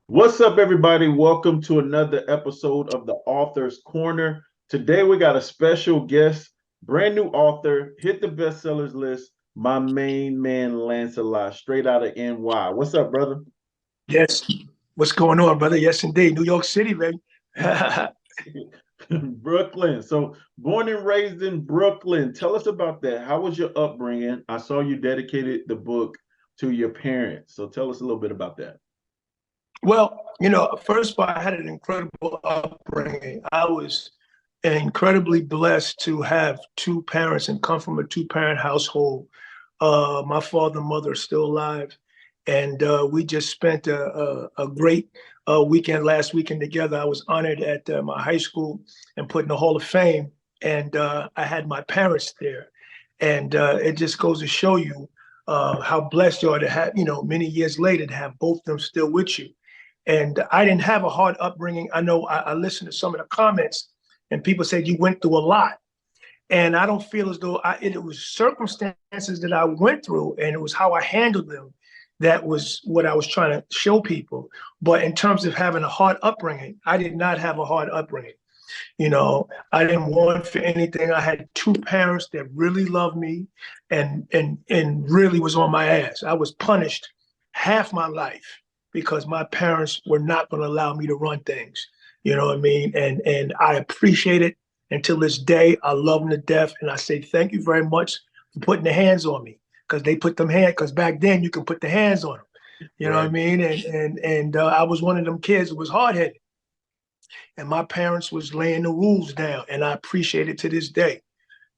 What's up, everybody? Welcome to another episode of the Author's Corner. Today, we got a special guest, brand new author, hit the bestsellers list, my main man, Lancelot, straight out of NY. What's up, brother? Yes. What's going on, brother? Yes, indeed. New York City, baby. Brooklyn. So, born and raised in Brooklyn. Tell us about that. How was your upbringing? I saw you dedicated the book to your parents. So, tell us a little bit about that. Well, first of all, I had an incredible upbringing. I was incredibly blessed to have two parents and come from a two-parent household. My father and mother are still alive, and we just spent a great weekend last weekend together. I was honored at my high school and put in the Hall of Fame, and I had my parents there. And it just goes to show you how blessed you are to have, many years later, to have both of them still with you. And I didn't have a hard upbringing. I know I listened to some of the comments, and people said you went through a lot. And I don't feel as though it was circumstances that I went through, and it was how I handled them. That was what I was trying to show people. But in terms of having a hard upbringing, I did not have a hard upbringing. I didn't want for anything. I had two parents that really loved me and really was on my ass. I was punished half my life because my parents were not going to allow me to run things. You know what I mean? And I appreciate it until this day. I love them to death, and I say thank you very much for putting the hands on me, because they put them hands. Because back then you can put the hands on them. You know what I Right. mean? And I was one of them kids who was hard headed, and my parents was laying the rules down, and I appreciate it to this day.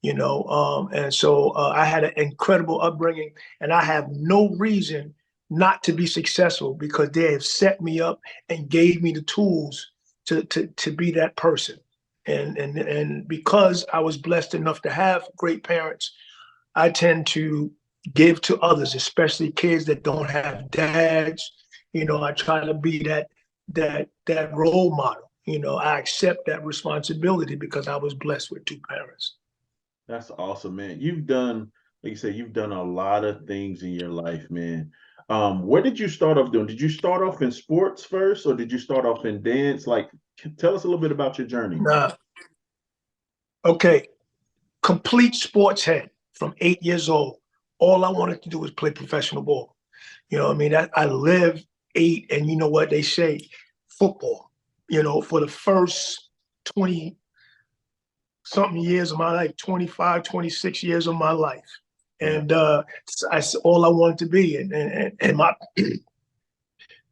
And so I had an incredible upbringing, and I have no reason not to be successful because they have set me up and gave me the tools to be that person. And because I was blessed enough to have great parents, I tend to give to others, especially kids that don't have dads. I try to be that role model. I accept that responsibility because I was blessed with two parents. That's awesome, man. You've done, like you said, you've done a lot of things in your life, man. What did you start off doing? Did you start off in sports first, or did you start off in dance? Like, tell us a little bit about your journey. Nah, okay, complete sports head from 8 years old. All I wanted to do was play professional ball. You know what I mean? I lived, ate, and you know what they say, football. For the first 20 something years of my life, 25, 26 years of my life. Yeah. And that's all I wanted to be. And my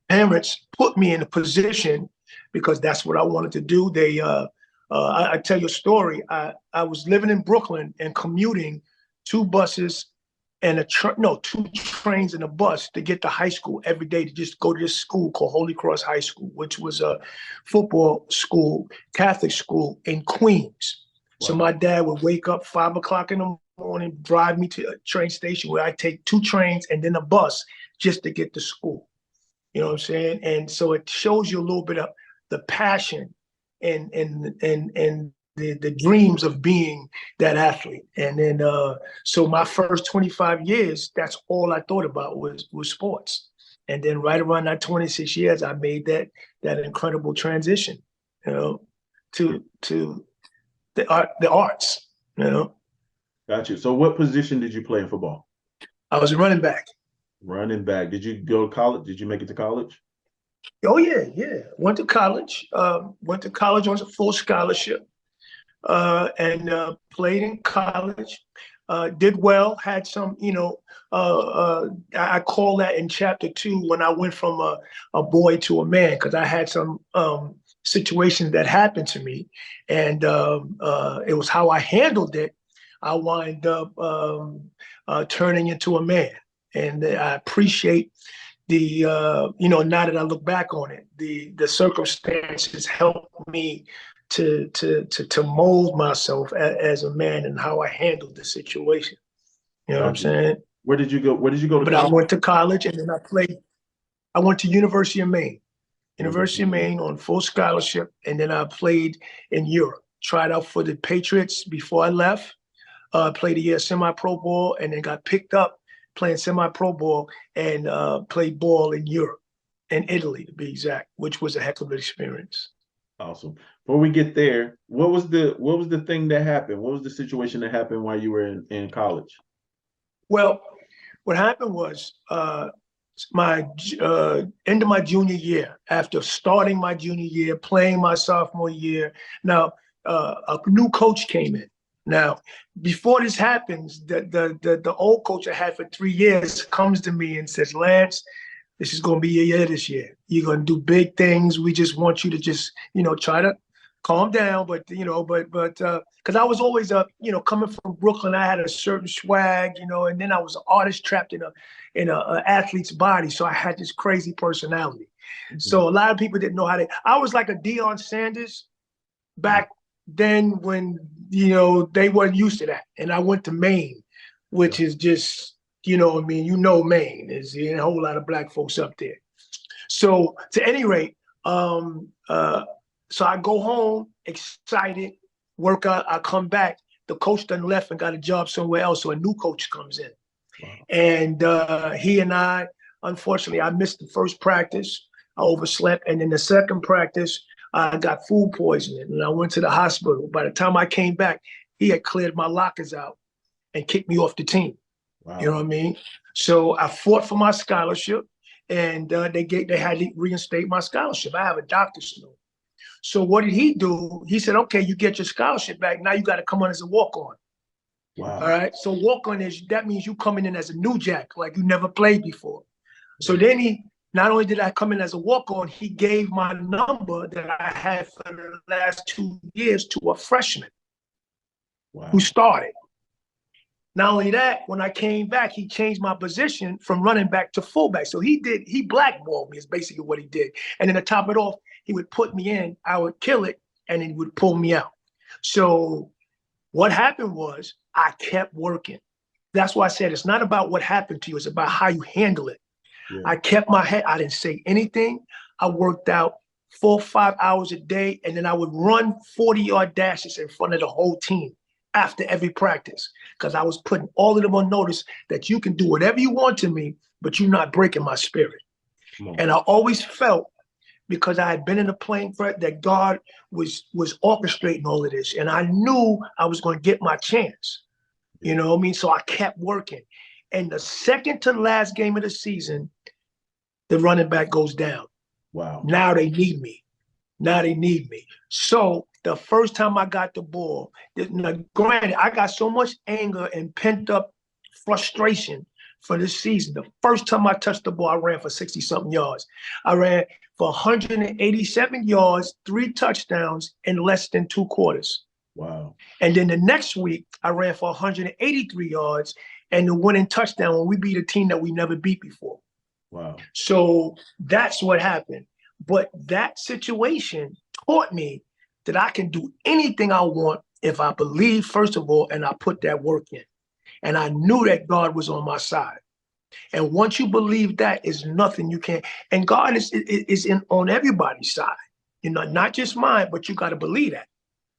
parents put me in a position because that's what I wanted to do. I tell you a story. I was living in Brooklyn and commuting two buses and two trains and a bus to get to high school every day to just go to this school called Holy Cross High School, which was a football school, Catholic school in Queens. So Wow. my dad would wake up 5 o'clock in the morning, drive me to a train station where I take two trains and then a bus just to get to school. You know what I'm saying? And so it shows you a little bit of the passion and the dreams of being that athlete. And then so my first 25 years, that's all I thought about was sports. And then right around that 26 years, I made that incredible transition, you know, to the arts. Got you. So, what position did you play in football? I was a running back. Running back. Did you go to college? Did you make it to college? Oh yeah, yeah. Went to college. Went to college on a full scholarship, and played in college. Did well. Had some, I call that in chapter 2 when I went from a boy to a man, because I had some situations that happened to me, and it was how I handled it. I wind up turning into a man, and I appreciate now that I look back on it, the circumstances helped me to mold myself as a man and how I handled the situation. You know what I'm Got you. saying? Where did you go? Where did you go to But I college? went to college and then I played. I went to University of Maine, University of University. Maine on full scholarship, and then I played in Europe. Tried out for the Patriots before I left. Played a year semi-pro ball, and then got picked up playing semi-pro ball and played ball in Europe. in Italy to be exact, which was a heck of an experience. Awesome. Before we get there, what was the thing that happened? What was the situation that happened while you were in college? Well, what happened was my end of my junior year, after starting my junior year, playing my sophomore year. Now, a new coach came in. Now, before this happens, the old coach I had for 3 years comes to me and says, "Lance, this is going to be your year this year. You're going to do big things. We just want you to just, try to calm down." But, because I was always, coming from Brooklyn, I had a certain swag, and then I was an artist trapped in a athlete's body. So I had this crazy personality. Mm-hmm. So a lot of people didn't know I was like a Deion Sanders back then when, they weren't used to that. And I went to Maine, which is just, Maine is a whole lot of black folks up there. So to any rate, so I go home excited, work out, I come back, the coach done left and got a job somewhere else. So a new coach comes in. Wow. And he and I, unfortunately, I missed the first practice. I overslept. And then the second practice, I got food poisoning and I went to the hospital. By the time I came back, he had cleared my lockers out and kicked me off the team. Wow. You know what I mean? So I fought for my scholarship, and they had to reinstate my scholarship. I have a doctor's note. So what did he do? He said, "Okay, you get your scholarship back. Now you got to come on as a walk-on." Wow. All right. So walk-on that means you coming in as a new jack, like you never played before. So then not only did I come in as a walk-on, he gave my number that I had for the last 2 years to a freshman. Wow. Who started. Not only that, when I came back, he changed my position from running back to fullback. So he blackballed me is basically what he did. And then to top it off, he would put me in, I would kill it, and he would pull me out. So what happened was I kept working. That's why I said it's not about what happened to you, it's about how you handle it. Yeah. I kept my head, I didn't say anything. I worked out 4 or 5 hours a day, and then I would run 40-yard dashes in front of the whole team after every practice, because I was putting all of them on notice that you can do whatever you want to me, but you're not breaking my spirit. And I always felt, because I had been in the plane for it, that God was orchestrating all of this. And I knew I was going to get my chance. You know what I mean? So I kept working. And the second to last game of the season, the running back goes down. Wow. Now they need me. So the first time I got the ball, granted, I got so much anger and pent up frustration for this season. The first time I touched the ball, I ran for 60-something yards. I ran for 187 yards, 3 touchdowns in less than 2 quarters. Wow. And then the next week, I ran for 183 yards and the winning touchdown when we beat a team that we never beat before. Wow. So that's what happened. But that situation taught me that I can do anything I want if I believe, first of all, and I put that work in. And I knew that God was on my side. And once you believe that, is nothing you can't. And God is on everybody's side, not just mine, but you got to believe that.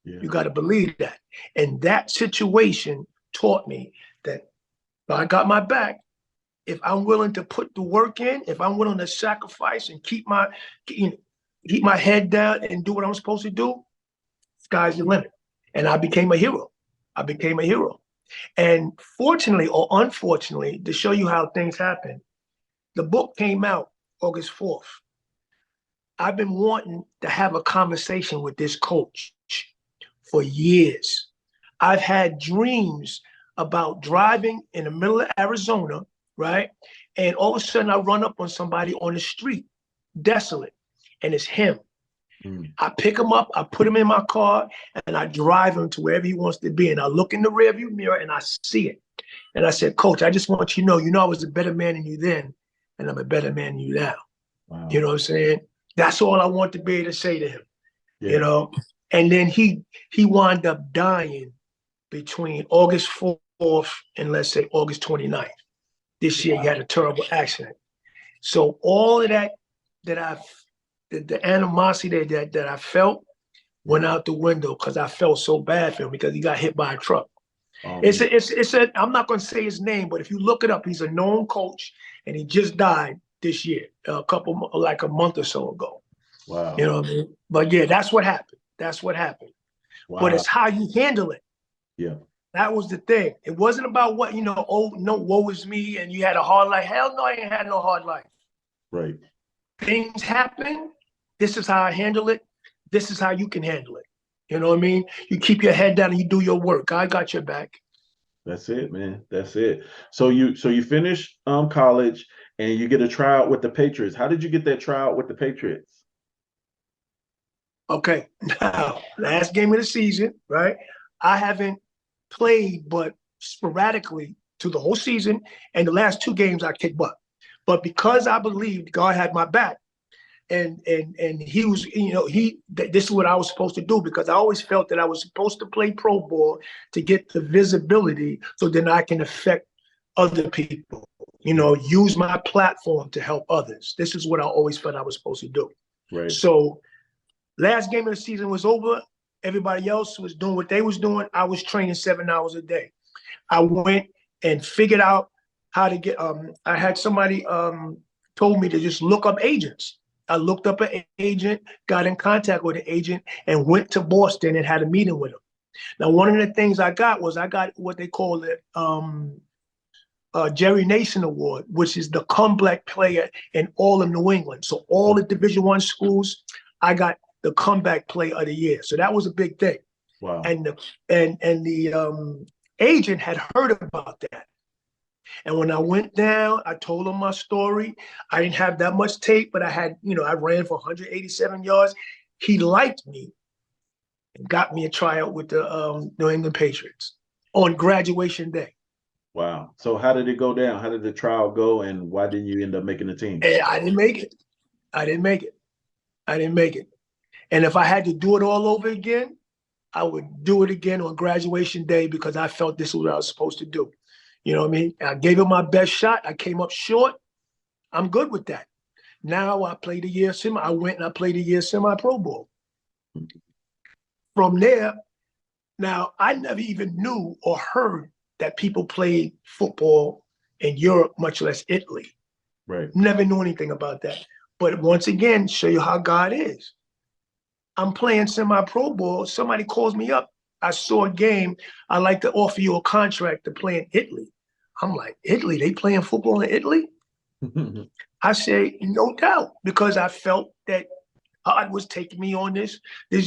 Yeah. You got to believe that. And that situation taught me that God got my back. If I'm willing to put the work in, if I'm willing to sacrifice and keep my head down and do what I'm supposed to do, sky's the limit. And I became a hero. And fortunately or unfortunately, to show you how things happen, the book came out August 4th. I've been wanting to have a conversation with this coach for years. I've had dreams about driving in the middle of Arizona, right? And all of a sudden I run up on somebody on the street, desolate, and it's him. I pick him up, I put him in my car, and I drive him to wherever he wants to be. And I look in the rearview mirror and I see it. And I said, "Coach, I just want you to know, I was a better man than you then, and I'm a better man than you now." Wow. You know what I'm saying? That's all I want to be able to say to him. Yeah. And then he wound up dying between August 4th and let's say August 29th. This year, he had a terrible accident. So all of that the animosity that I felt went out the window because I felt so bad for him because he got hit by a truck. I'm not going to say his name, but if you look it up, he's a known coach and he just died this year, like a month or so ago. Wow. You know what I mean? But yeah, that's what happened. That's what happened. Wow. But it's how you handle it. Yeah. That was the thing. It wasn't about what, oh, no, woe is me, and you had a hard life. Hell no, I ain't had no hard life. Right. Things happen. This is how I handle it. This is how you can handle it. You know what I mean? You keep your head down and you do your work. I got your back. That's it, man. That's it. So you finish college and you get a tryout with the Patriots. How did you get that tryout with the Patriots? Okay. Now, last game of the season, right? I haven't played but sporadically to the whole season, and the last 2 games I kicked butt. But because I believed God had my back, and he was, this is what I was supposed to do, because I always felt that I was supposed to play pro ball to get the visibility so then I can affect other people, use my platform to help others. This is what I always felt I was supposed to do. Right. So last game of the season was over. Everybody else was doing what they was doing. I was training 7 hours a day. I went and figured out how to get, I had somebody told me to just look up agents. I looked up an agent, got in contact with an agent, and went to Boston and had a meeting with him. Now, one of the things I got what they call it, Jerry Nason Award, which is the comeback player in all of New England. So all the Division I schools, I got the comeback player of the year. So that was a big thing. Wow. And the agent had heard about that. And when I went down, I told him my story. I didn't have that much tape, but I had, I ran for 187 yards. He liked me and got me a tryout with the New England Patriots on graduation day. Wow. So how did it go down? How did the trial go, and why didn't you end up making the team? And I didn't make it. And if I had to do it all over again, I would do it again on graduation day, because I felt this was what I was supposed to do. You know what I mean? I gave it my best shot. I came up short. I'm good with that. Now I played a year semi. I went and I played a year semi-pro ball. From there, now I never even knew or heard that people played football in Europe, much less Italy. Right. Never knew anything about that. But once again, show you how God is. I'm playing semi-pro ball. Somebody calls me up. I saw a game. I'd like to offer you a contract to play in Italy. I'm like, Italy? They playing football in Italy? I say, no doubt, because I felt that God was taking me on this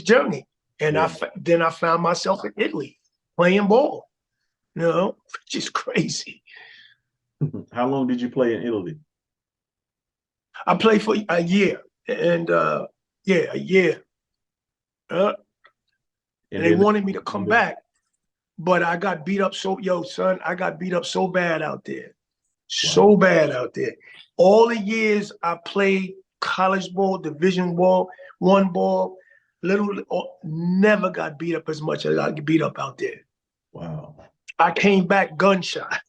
journey. And then I found myself in Italy playing ball, which is crazy. How long did you play in Italy? I played for a year. And a year. And they wanted me to come back, but I got beat up I got beat up so bad out there. So bad out there. All the years I played college ball, Division ball, one ball, never got beat up as much as I got beat up out there. Wow. I came back gun shy.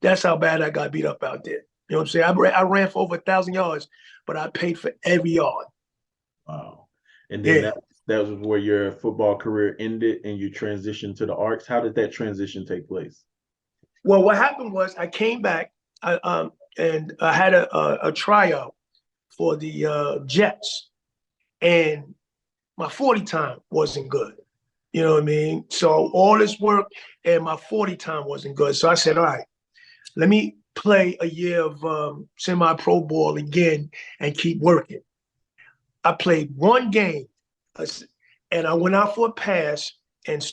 That's how bad I got beat up out there. You know what I'm saying? I ran for over 1,000 yards, but I paid for every yard. Wow. And then that was where your football career ended and you transitioned to the arts. How did that transition take place? Well, what happened was I came back and I had a tryout for the Jets, and my 40 time wasn't good. You know what I mean? So all this work and my 40 time wasn't good. So I said, all right, let me play a year of semi-pro ball again and keep working. I played one game and I went out for a pass, and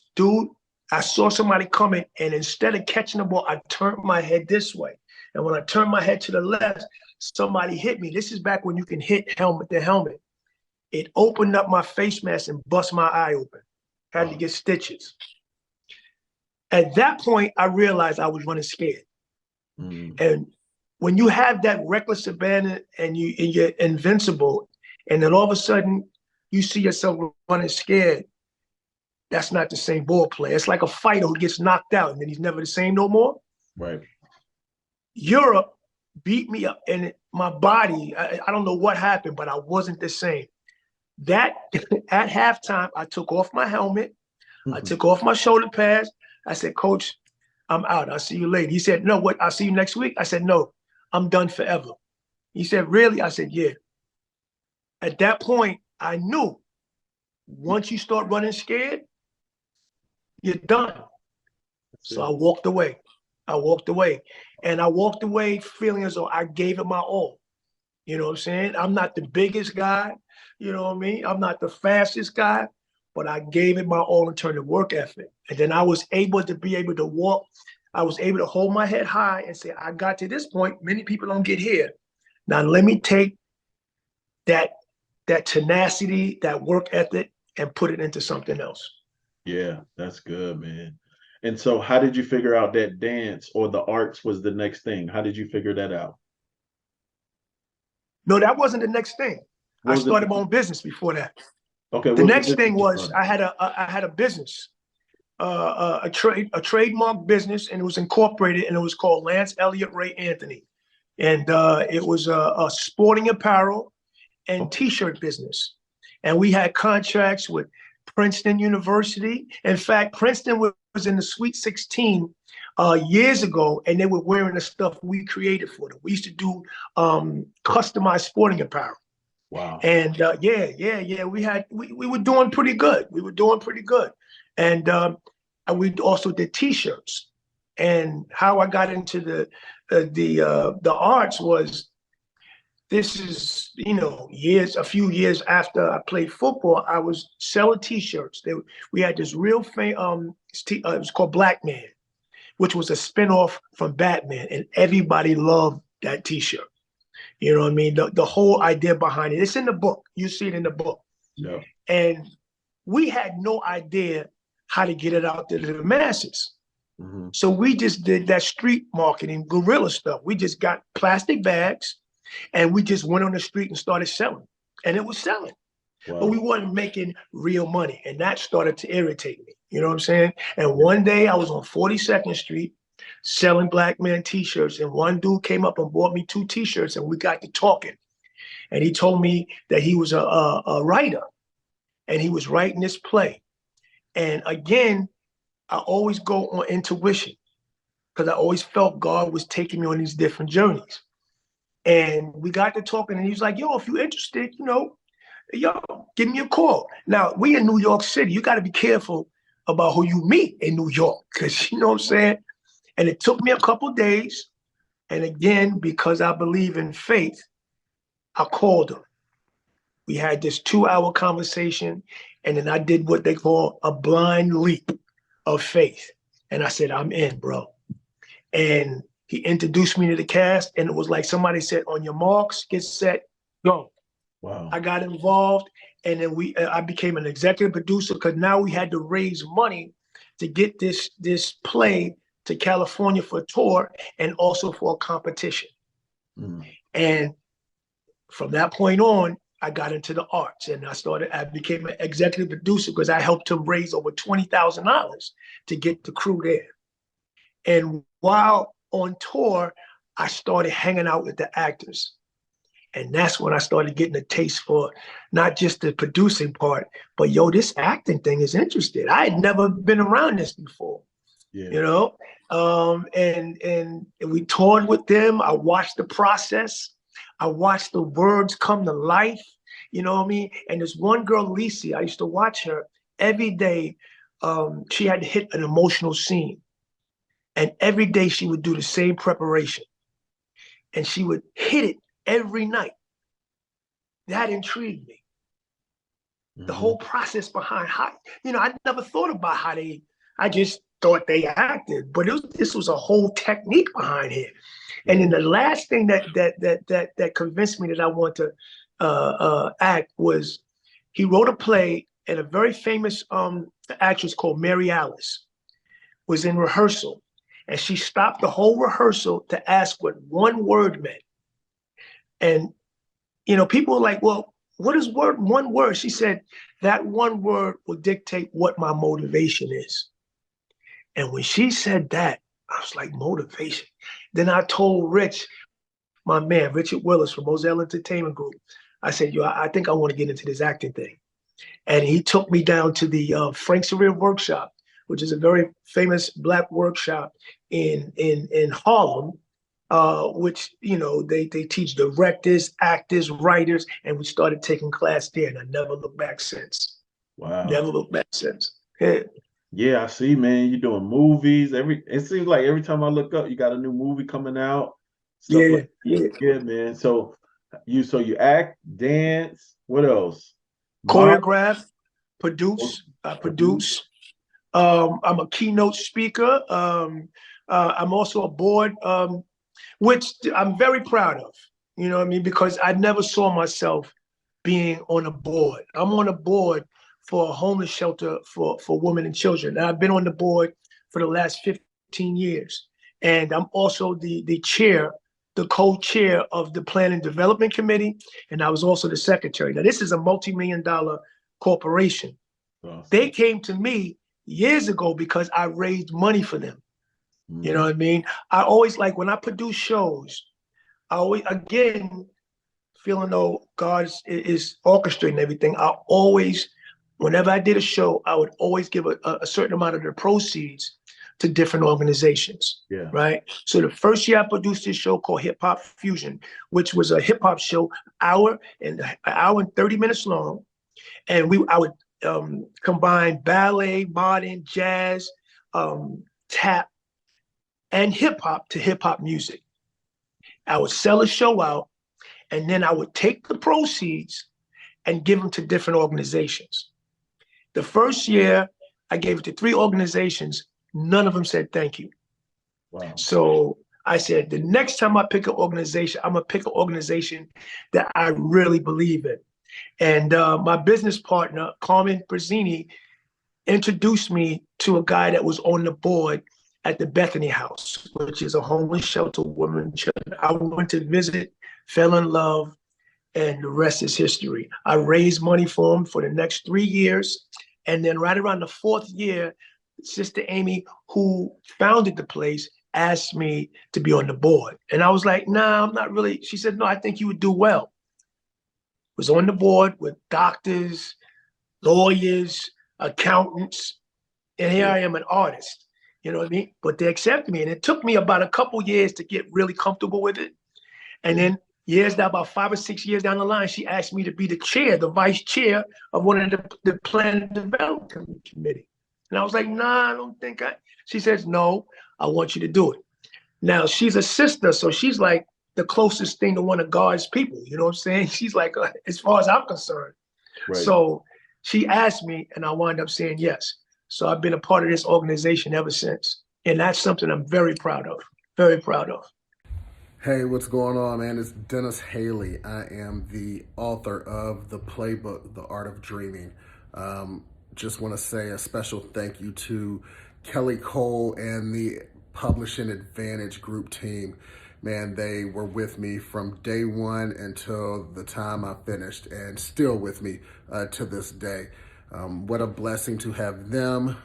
I saw somebody coming, and instead of catching the ball, I turned my head this way. And when I turned my head to the left, somebody hit me. This is back when you can hit helmet to helmet. It opened up my face mask and bust my eye open. Had to get stitches. At that point, I realized I was running scared. And when you have that reckless abandon and you're invincible, and then all of a sudden you see yourself running scared, that's not the same ball player. It's like a fighter who gets knocked out and then he's never the same no more. Right. Europe beat me up, and my body, I don't know what happened, but I wasn't the same. At halftime, I took off my helmet. I took off my shoulder pads. I said, Coach, I'm out. I'll see you later. He said, no, what? I'll see you next week. I said, no, I'm done forever. He said, really? I said, yeah. At that point, I knew once you start running scared, you're done. So I walked away. I walked away. And I walked away feeling as though I gave it my all. You know what I'm saying? I'm not the biggest guy. You know what I mean? I'm not the fastest guy, but I gave it my all in terms of work ethic. And then I was able to walk. I was able to hold my head high and say, I got to this point. Many people don't get here. Now let me take that tenacity, that work ethic, and put it into something else. Yeah, that's good, man. And so how did you figure out that dance or the arts was the next thing? How did you figure that out? No, that wasn't the next thing. I What was started it? my own business before that. Okay, The what was next the thing business you was started? I had a business, a trademark business, and it was incorporated, and it was called Lance Elliott Ray Anthony, and it was a sporting apparel and T-shirt business, and we had contracts with Princeton University. In fact, Princeton was in the Sweet 16 years ago, and they were wearing the stuff we created for them. We used to do customized sporting apparel. Wow. And we were doing pretty good. We were doing pretty good. And we also did T-shirts. And how I got into the arts was, this is, a few years after I played football, I was selling T-shirts. We had this real famous, it was called Black Man, which was a spinoff from Batman, and everybody loved that T-shirt. You know what I mean? The whole idea behind it. It's in the book. You see it in the book. Yeah. And we had no idea how to get it out to the masses. Mm-hmm. So we just did that street marketing, guerrilla stuff. We just got plastic bags and we just went on the street and started selling. And it was selling. Wow. But we weren't making real money. And that started to irritate me. You know what I'm saying? And one day I was on 42nd Street selling Black Man T-shirts. And one dude came up and bought me 2 T-shirts, and we got to talking. And he told me that he was a writer, and he was writing this play. And again, I always go on intuition, because I always felt God was taking me on these different journeys. And we got to talking, and he was like, yo, if you're interested, yo, give me a call. Now, we in New York City. You got to be careful about who you meet in New York, because you know what I'm saying? And it took me a couple of days. And again, because I believe in faith, I called him. We had this 2-hour conversation, and then I did what they call a blind leap of faith. And I said, I'm in, bro. And he introduced me to the cast, and it was like somebody said, on your marks, get set, go. Wow. I got involved, and then I became an executive producer, because now we had to raise money to get this play to California for a tour and also for a competition. Mm. And from that point on, I got into the arts, and I became an executive producer, because I helped him raise over $20,000 to get the crew there. And while on tour, I started hanging out with the actors. And that's when I started getting a taste for not just the producing part, but yo, this acting thing is interesting. I had never been around this before. Yeah. And we toured with them. I watched the process. I watched the words come to life. You know what I mean? And there's one girl, Lisa, I used to watch her every day. She had to hit an emotional scene. And every day she would do the same preparation. And she would hit it every night. That intrigued me. Mm-hmm. The whole process behind how, I never thought about I just thought they acted, but this was a whole technique behind it. Mm-hmm. And then the last thing that convinced me that I want to act was, he wrote a play, and a very famous actress called Mary Alice was in rehearsal, and she stopped the whole rehearsal to ask what one word meant. And, people were like, well, what is one word? She said, that one word will dictate what my motivation is. And when she said that, I was like, motivation. Then I told Rich, my man, Richard Willis from Moselle Entertainment Group, I said, yo, I think I want to get into this acting thing. And he took me down to the Frank Sarir Workshop, which is a very famous Black workshop in Harlem. which, they teach directors, actors, writers, and we started taking class there, and I never looked back since. Wow. Never looked back since. Yeah. Yeah, I see, man. You're doing movies. It seems like every time I look up, you got a new movie coming out, stuff Yeah, like yeah. yeah, man. So you act, dance, what else? Mom, Choreograph, I produce. I'm a keynote speaker. I'm also a board, which I'm very proud of. You know what I mean? Because I never saw myself being on a board. I'm on a board for a homeless shelter for women and children. And I've been on the board for the last 15 years. And I'm also the chair, the co-chair of the Planning Development Committee. And I was also the secretary. Now, this is a multi-million-dollar corporation. awesome. They came to me years ago because I raised money for them. You know Mhm. what I mean? I always like when I produce shows, I always, again, feeling though God is orchestrating everything, I always, whenever I did a show, I would always give a certain amount of the proceeds to different organizations, Yeah. right? So the first year I produced this show called Hip Hop Fusion, which was a hip hop show, an hour and 30 minutes long. And I would combine ballet, modern, jazz, tap, and hip hop to hip hop music. I would sell a show out, and then I would take the proceeds and give them to different organizations. The first year, I gave it to 3 organizations. None of them said thank you. Wow. So I said, the next time I pick an organization, I'm gonna pick an organization that I really believe in. And my business partner, Carmen Brazzini, introduced me to a guy that was on the board at the Bethany House, which is a homeless shelter women. I went to visit, fell in love, and the rest is history. I raised money for him for the next 3 years. And then right around the 4th year, Sister Amy, who founded the place, asked me to be on the board. And I was like, nah, I'm not really. She said, no, I think you would do well. Was on the board with doctors, lawyers, accountants, and here Yeah. I am, an artist. You know what I mean? But they accepted me, and it took me about a couple years to get really comfortable with it. And then about 5 or 6 years down the line, she asked me to be the chair, the vice chair of one of the Plan Development Committee. And I was like, nah, I don't think she says, no, I want you to do it. Now, she's a sister, so she's like the closest thing to one of God's people. You know what I'm saying? She's like, as far as I'm concerned. Right. So she asked me, and I wound up saying yes. So I've been a part of this organization ever since. And that's something I'm very proud of, very proud of. Hey, what's going on, man? It's Dennis Haley. I am the author of the playbook, The Art of Dreaming. Just want to say a special thank you to Kelly Cole and the Publishing Advantage Group team. Man, they were with me from day one until the time I finished, and still with me to this day. What a blessing to have them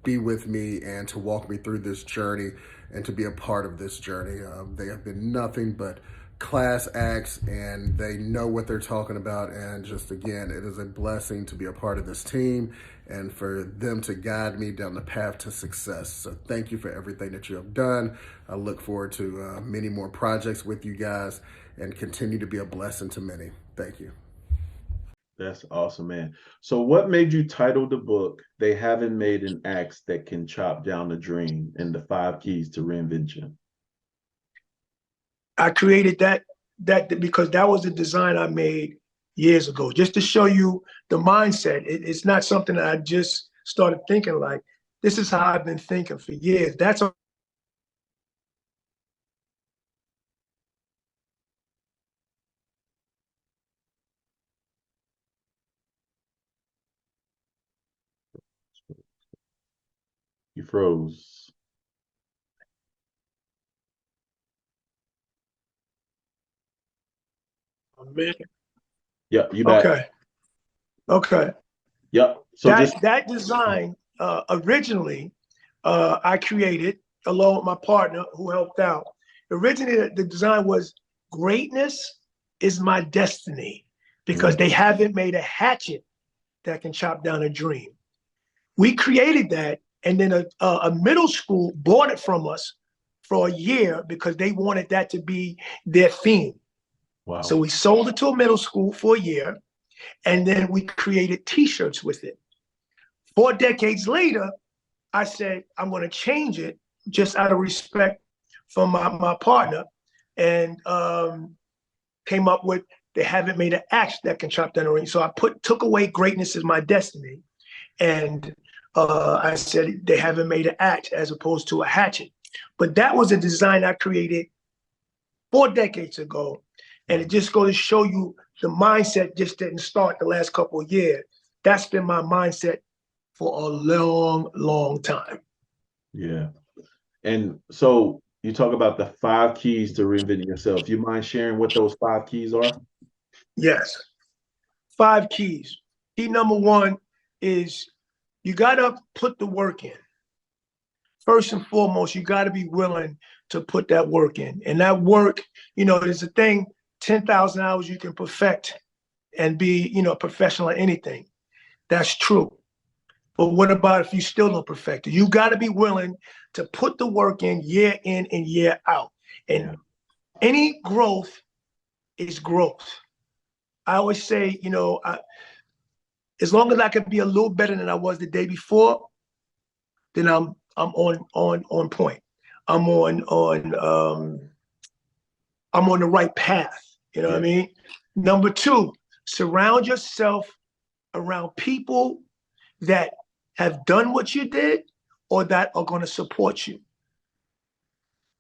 be with me and to walk me through this journey and to be a part of this journey. They have been nothing but class acts, and they know what they're talking about. And just again, it is a blessing to be a part of this team and for them to guide me down the path to success. So thank you for everything that you have done. I look forward to many more projects with you guys and continue to be a blessing to many. Thank you. That's awesome, man. So what made you title the book, They Haven't Made an Axe That Can Chop Down a Dream, and the 5 Keys to Reinvention? I created that because that was a design I made years ago, just to show you the mindset. It's not something that I just started thinking like, this is how I've been thinking for years. That's a You froze. man. Yep, you back. Okay. Okay. Yep. So just That design originally I created along with my partner who helped out. Originally, the design was greatness is my destiny because they haven't made a hatchet that can chop down a dream. We created that, and then a middle school bought it from us for a year because they wanted that to be their theme. Wow. So we sold it to a middle school for a year, and then we created T-shirts with it. 4 decades later, I said, I'm going to change it just out of respect for my partner, and came up with, they haven't made an axe that can chop down a ring. So I took away greatness is my destiny. And I said, they haven't made an axe as opposed to a hatchet. But that was a design I created 4 decades ago. And it just goes to show you the mindset just didn't start the last couple of years. That's been my mindset for a long, long time. Yeah. And so you talk about the 5 keys to reinventing yourself. You mind sharing what those 5 keys are? Yes. 5 keys. Key number 1 is you got to put the work in. First and foremost, you got to be willing to put that work in. And that work, there's a thing, 10,000 hours you can perfect and be, a professional at anything. That's true. But what about if you still don't perfect it? You got to be willing to put the work in and year out. And any growth is growth. I always say, as long as I can be a little better than I was the day before, then I'm on point. I'm on the right path. You know what I mean? Number 2, surround yourself around people that have done what you did or that are going to support you.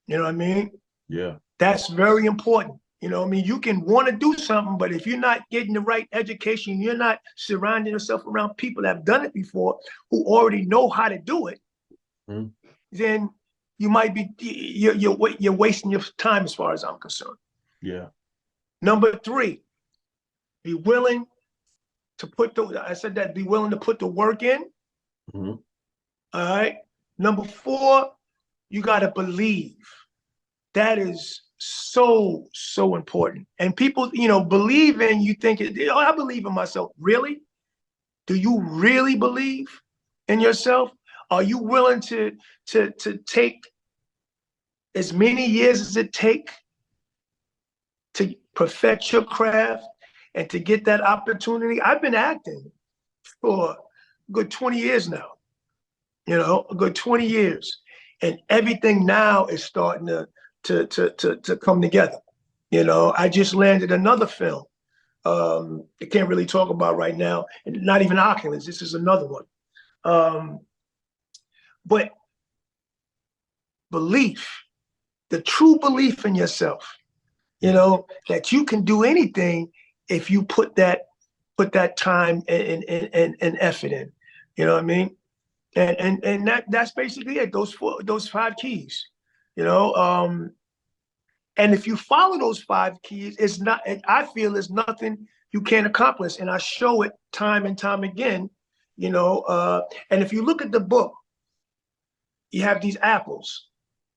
You know what I mean? Yeah. That's very important. You know what I mean? You can want to do something, but if you're not getting the right education, you're not surrounding yourself around people that have done it before, who already know how to do it, then you might be, you're wasting your time as far as I'm concerned. Yeah. Number 3, be willing to put be willing to put the work in. All right. Number 4, you got to believe. That is so important. And people, believe in, you think, I believe in myself. Really? Do you really believe in yourself? Are you willing to take as many years as it takes to perfect your craft and to get that opportunity? I've been acting for a good 20 years now, a good 20 years. And everything now is starting to come together. I just landed another film. I can't really talk about right now, and not even Oculus. This is another one. But belief, the true belief in yourself, that you can do anything if you put that time and effort in. You know what I mean? And that's basically it. Those 5 keys. And if you follow those 5 keys, I feel there's nothing you can't accomplish. And I show it time and time again, and if you look at the book, you have these apples.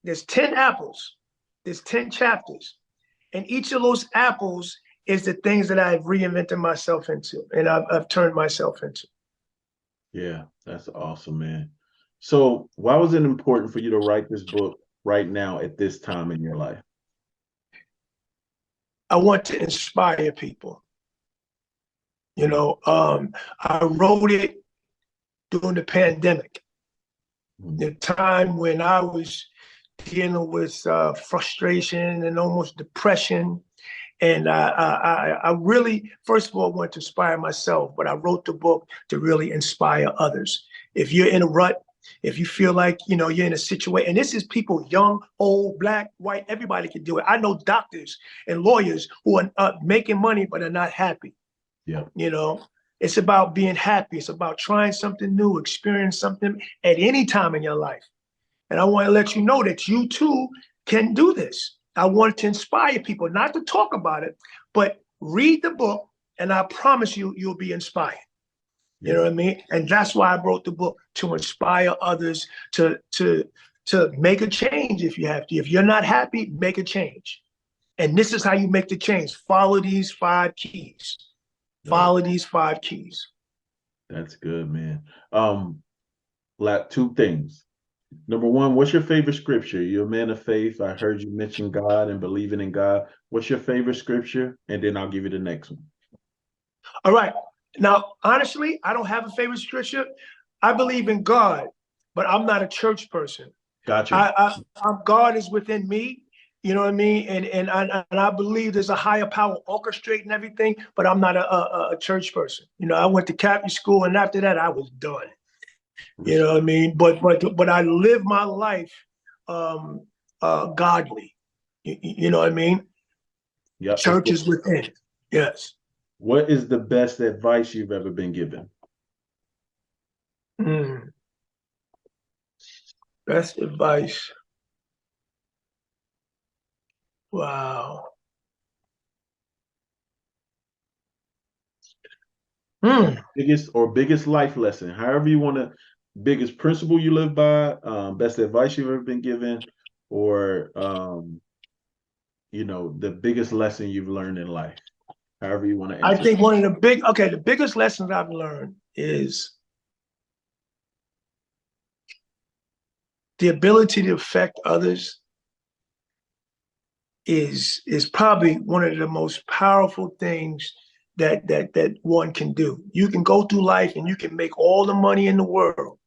There's 10 apples. There's 10 chapters. And each of those apples is the things that I've reinvented myself into and I've turned myself into. Yeah, that's awesome, man. So why was it important for you to write this book right now at this time in your life? I want to inspire people. I wrote it during the pandemic, the time when I was dealing with frustration and almost depression. And I really, first of all, want to inspire myself, but I wrote the book to really inspire others. If you're in a rut, if you feel like, you're in a situation, and this is people, young, old, black, white, everybody can do it. I know doctors and lawyers who are making money, but are not happy. Yeah. It's about being happy. It's about trying something new, experience something at any time in your life. And I want to let you know that you too can do this. I want to inspire people, not to talk about it, but read the book, and I promise you, you'll be inspired. You know what I mean? And that's why I wrote the book, to inspire others to make a change if you have to. If you're not happy, make a change. And this is how you make the change. Follow these 5 keys. Follow these 5 keys. That's good, man. 2 things. Number one, what's your favorite scripture? You're a man of faith. I heard you mention God and believing in God. What's your favorite scripture? And then I'll give you the next one. All right. Now, honestly, I don't have a favorite scripture. I believe in God, but I'm not a church person. Gotcha. God is within me. You know what I mean? And I believe there's a higher power orchestrating everything, but I'm not a church person. You know, I went to Catholic school, and after that, I was done. You know what I mean? But I live my life godly. You know what I mean? Yeah. Church is within. Yes. What is the best advice you've ever been given? Best advice. Wow. Biggest life lesson, however you want to, biggest principle you live by, best advice you've ever been given, or the biggest lesson you've learned in life. However you want to answer. I think the biggest lessons I've learned is the ability to affect others is probably one of the most powerful things that one can do. You can go through life and you can make all the money in the world.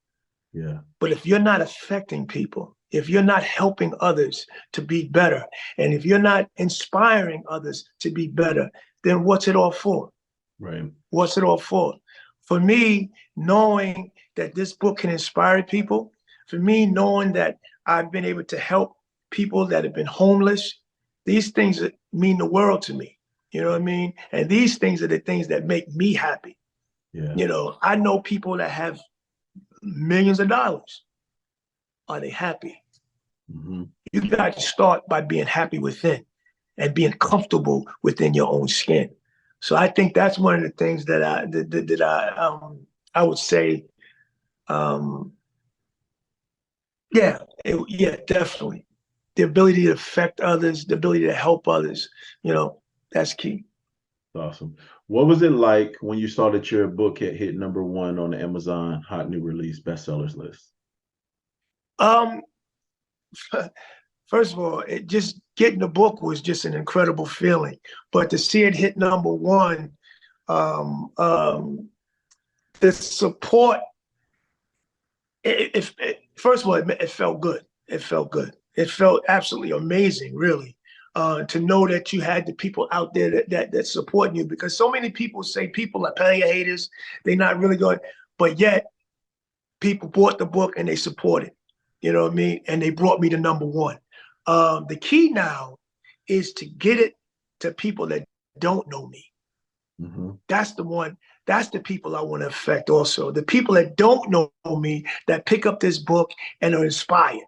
Yeah. But if you're not affecting people, if you're not helping others to be better, and if you're not inspiring others to be better, then what's it all for? Right. What's it all for? For me, knowing that this book can inspire people, for me, knowing that I've been able to help people that have been homeless, these things mean the world to me. You know what I mean? And these things are the things that make me happy. Yeah. You know, I know people that have millions of dollars. Are they happy? Mm-hmm. You got to start by being happy within and being comfortable within your own skin. So I think that's one of the things that I would say. Yeah, definitely. The ability to affect others, the ability to help others, that's key. Awesome. What was it like when you saw that your book had hit #1 on the Amazon Hot New Release bestsellers list? First of all, just getting the book was just an incredible feeling. But to see it hit #1, the support, first of all, it felt good. It felt good. It felt absolutely amazing, really, to know that you had the people out there that supporting you. Because so many people say people are player haters. They're not really going, but yet people bought the book and they supported. You know what I mean? And they brought me to #1. The key now is to get it to people that don't know me. Mm-hmm. That's the people I want to affect also. The people that don't know me, that pick up this book and are inspired.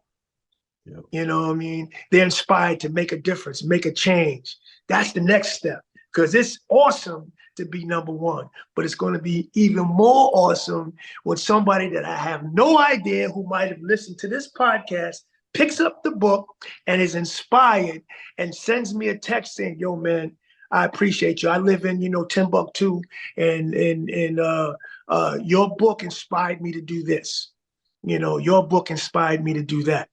Yep. You know what I mean? They're inspired to make a difference, make a change. That's the next step, because it's awesome to be #1, but it's going to be even more awesome when somebody that I have no idea who might have listened to this podcast picks up the book and is inspired and sends me a text saying, "Yo, man, I appreciate you. I live in, Timbuktu, and your book inspired me to do this. Your book inspired me to do that."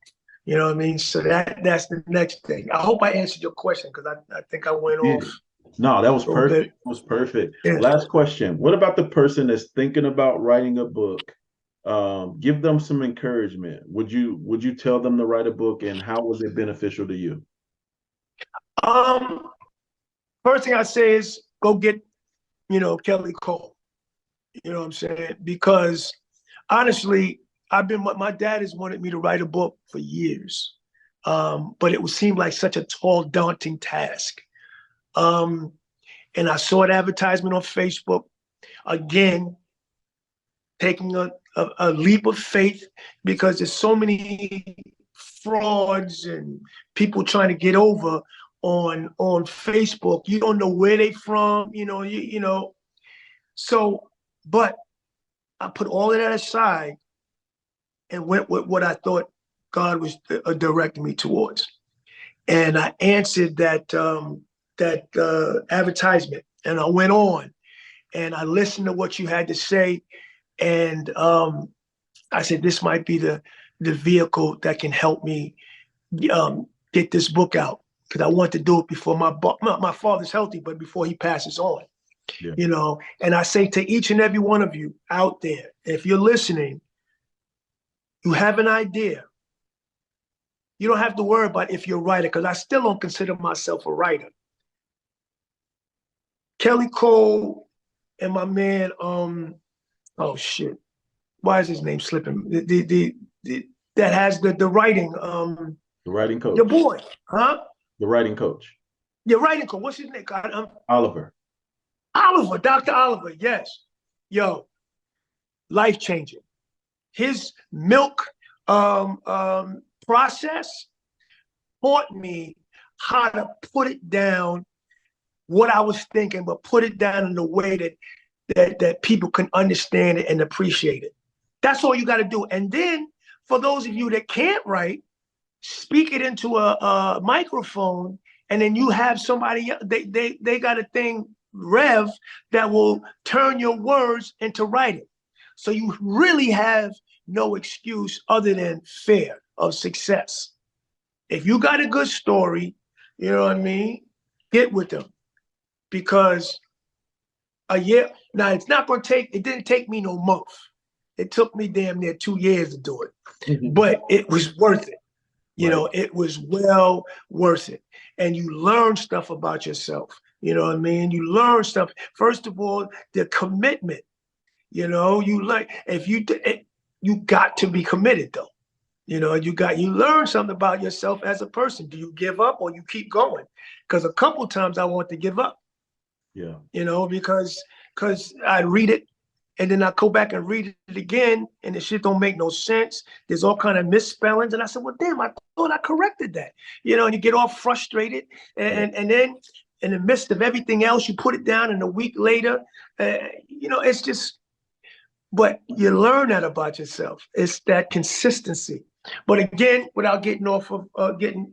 You know what I mean? So that's the next thing. I hope I answered your question, because I think I went off. No, that was perfect. That was perfect. Yeah. Last question. What about the person that's thinking about writing a book? Give them some encouragement. Would you tell them to write a book, and how was it beneficial to you? First thing I say is go get, Kelly Cole. You know what I'm saying? Because honestly, my dad has wanted me to write a book for years, but it would seem like such a tall, daunting task. And I saw an advertisement on Facebook, again, taking a leap of faith, because there's so many frauds and people trying to get over on Facebook. You don't know where they from, So, but I put all of that aside and went with what I thought God was directing me towards. And I answered that advertisement, and I went on and I listened to what you had to say. And I said, this might be the the vehicle that can help me get this book out, because I want to do it before my father's healthy, but before he passes on. Yeah. You know, and I say to each and every one of you out there, if you're listening, you have an idea. You don't have to worry about if you're a writer, because I still don't consider myself a writer. Kelly Cole and my man, oh shit, why is his name slipping? That has the writing, The writing coach. your boy, huh? The writing coach. Your writing coach. What's his name? Oliver. Oliver, Dr. Oliver. Yes, yo, life changing. His milk process taught me how to put it down, what I was thinking, but put it down in a way that people can understand it and appreciate it. That's all you got to do. And then for those of you that can't write, speak it into a microphone, and then you have somebody, they got a thing, Rev, that will turn your words into writing. So you really have no excuse other than fear of success. If you got a good story, you know what I mean, get with them. Because a year, now it's not going to take, it didn't take me no month. It took me damn near 2 years to do it, but it was worth it. You know, it was well worth it. And you learn stuff about yourself. You know what I mean? You learn stuff. First of all, the commitment, you know, you got to be committed though. You know, you learn something about yourself as a person. Do you give up or you keep going? Because a couple times I want to give up. Yeah. You know, because I read it and then I go back and read it again and the shit don't make no sense. There's all kind of misspellings. And I said, well, damn, I thought I corrected that. You know, and you get all frustrated. And then in the midst of everything else, you put it down and a week later, you know, it's just, but you learn that about yourself. It's that consistency. But again, without getting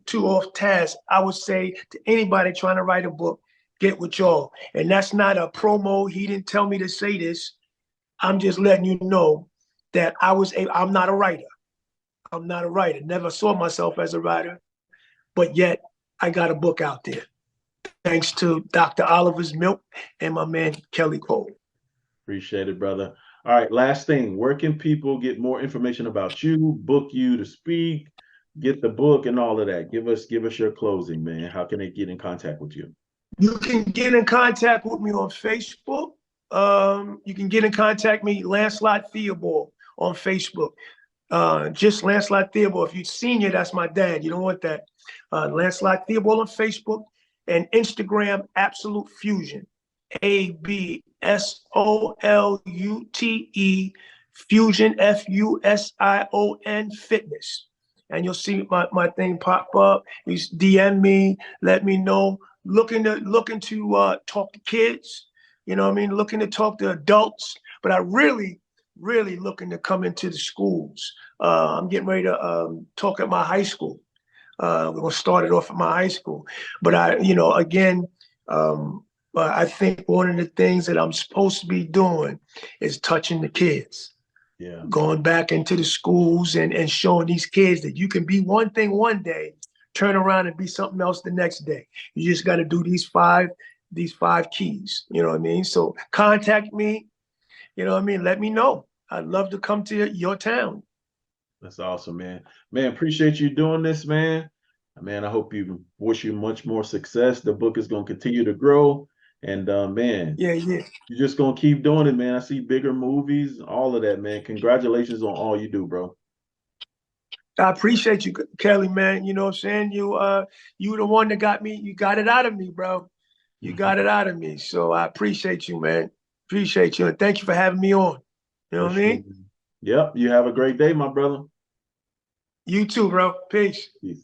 too off task, I would say to anybody trying to write a book, get with y'all. And that's not a promo. He didn't tell me to say this. I'm just letting you know that I'm not a writer. I'm not a writer. Never saw myself as a writer, but yet I got a book out there. Thanks to Dr. Oliver's milk and my man, Kelly Cole. Appreciate it, brother. All right, last thing. Where can people get more information about you, book you to speak, get the book and all of that? Give us your closing, man. How can they get in contact with you? You can get in contact with me on Facebook. You can get in contact with me, Lancelot Theobald on Facebook. Just Lancelot Theobald. If you're senior, that's my dad. You don't want that. Lancelot Theobald on Facebook and Instagram, Absolute Fusion. ABSOLUTE Fusion, FUSION Fitness. And you'll see my thing pop up. You DM me, let me know. Looking to talk to kids, you know what I mean? Looking to talk to adults, but I really looking to come into the schools. I'm getting ready to talk at my high school. We're gonna start it off at my high school. But I think one of the things that I'm supposed to be doing is touching the kids. Yeah. Going back into the schools and showing these kids that you can be one thing one day, turn around and be something else the next day. You just got to do these five keys. You know what I mean? So contact me. You know what I mean? Let me know. I'd love to come to your town. That's awesome, man. Man, appreciate you doing this, man. Man, I hope you wish you much more success. The book is going to continue to grow. And man, yeah, you're just going to keep doing it, man. I see bigger movies, all of that, man. Congratulations on all you do, bro. I appreciate you, Kelly, man. You know what I'm saying? You the one that got me. You got it out of me, bro. You got it out of me. So I appreciate you, man. Appreciate you. And thank you for having me on. You know what I mean? Yep. You have a great day, my brother. You too, bro. Peace. Peace.